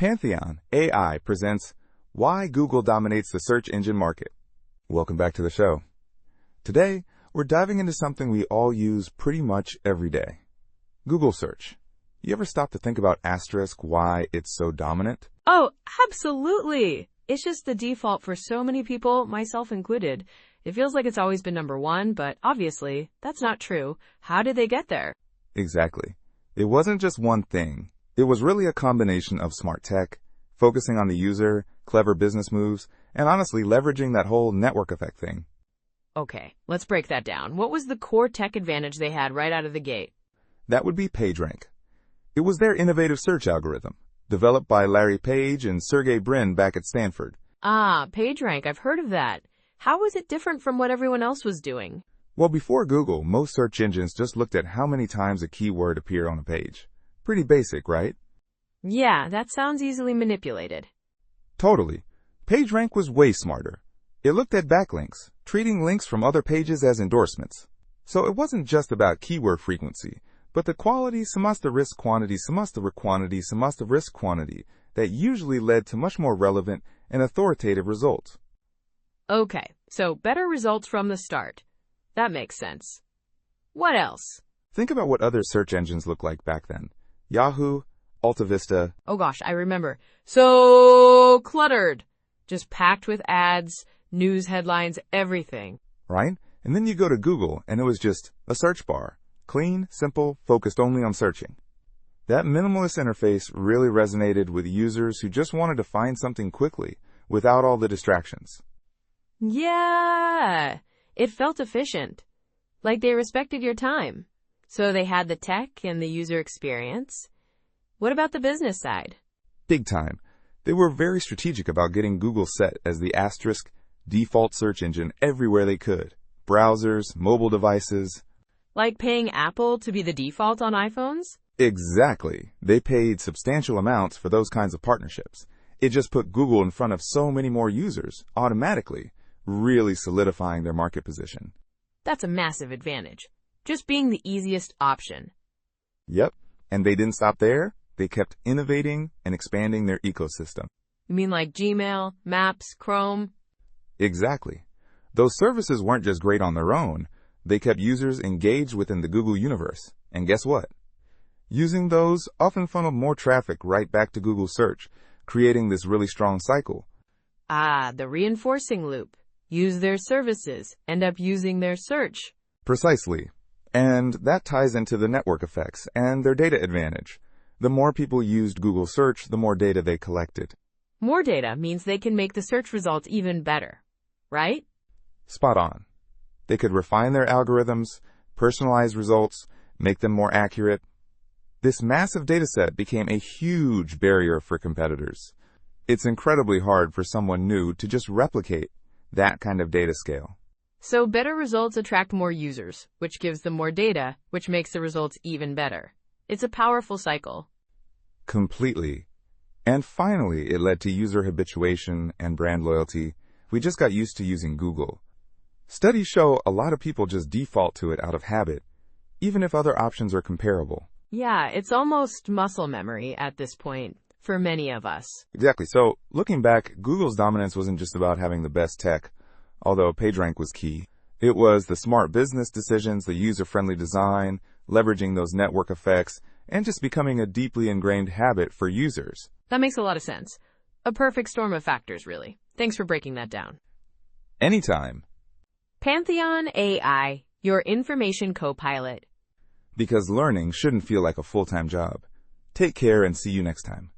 Pantheon AI presents Why Google Dominates the Search Engine Market. Welcome back to the show. Today, we're diving into something we all use pretty much every day. Google search. You ever stop to think about asterisk why it's so dominant? Oh, absolutely. It's just the default for so many people, myself included. It feels like it's always been number one, but obviously, that's not true. How did they get there? Exactly. It wasn't just one thing. It was really a combination of smart tech, focusing on the user, clever business moves, and honestly leveraging that whole network effect thing. Okay, let's break that down. What was the core tech advantage they had right out of the gate? That would be PageRank. It was their innovative search algorithm, developed by Larry Page and Sergey Brin back at Stanford. Ah, PageRank, I've heard of that. How was it different from what everyone else was doing? Well, before Google, most search engines just looked at how many times a keyword appeared on a page. Pretty basic, right? Yeah, that sounds easily manipulated. Totally. PageRank was way smarter. It looked at backlinks, treating links from other pages as endorsements. So it wasn't just about keyword frequency, but the quality + the risk quantity + the quantity + the risk quantity that usually led to much more relevant and authoritative results. Okay, so better results from the start. That makes sense. What else? Think about what other search engines looked like back then. Yahoo, AltaVista. Oh gosh, I remember. So cluttered. Just packed with ads, news headlines, everything. Right? And then you go to Google and it was just a search bar. Clean, simple, focused only on searching. That minimalist interface really resonated with users who just wanted to find something quickly, without all the distractions. Yeah, it felt efficient. Like they respected your time. So they had the tech and the user experience. What about the business side? Big time. They were very strategic about getting Google set as the asterisk default search engine everywhere they could. Browsers, mobile devices. Like paying Apple to be the default on iPhones? Exactly. They paid substantial amounts for those kinds of partnerships. It just put Google in front of so many more users, automatically, really solidifying their market position. That's a massive advantage. Just being the easiest option. Yep. And they didn't stop there. They kept innovating and expanding their ecosystem. You mean like Gmail, Maps, Chrome? Exactly. Those services weren't just great on their own. They kept users engaged within the Google universe. And guess what? Using those often funneled more traffic right back to Google search, creating this really strong cycle. Ah, the reinforcing loop. Use their services, end up using their search. Precisely. And that ties into the network effects and their data advantage. The more people used Google search, the more data they collected. More data means they can make the search results even better, right? Spot on. They could refine their algorithms, personalize results, make them more accurate. This massive dataset became a huge barrier for competitors. It's incredibly hard for someone new to just replicate that kind of data scale. So better results attract more users, which gives them more data, which makes the results even better. It's a powerful cycle. Completely. And finally, it led to user habituation and brand loyalty. We just got used to using Google. Studies show a lot of people just default to it out of habit, even if other options are comparable. Yeah, it's almost muscle memory at this point, for many of us. Exactly. So, looking back, Google's dominance wasn't just about having the best tech, although PageRank was key. It was the smart business decisions, the user-friendly design, leveraging those network effects, and just becoming a deeply ingrained habit for users. That makes a lot of sense. A perfect storm of factors, really. Thanks for breaking that down. Anytime. Pantheon AI, your information co-pilot. Because learning shouldn't feel like a full-time job. Take care and see you next time.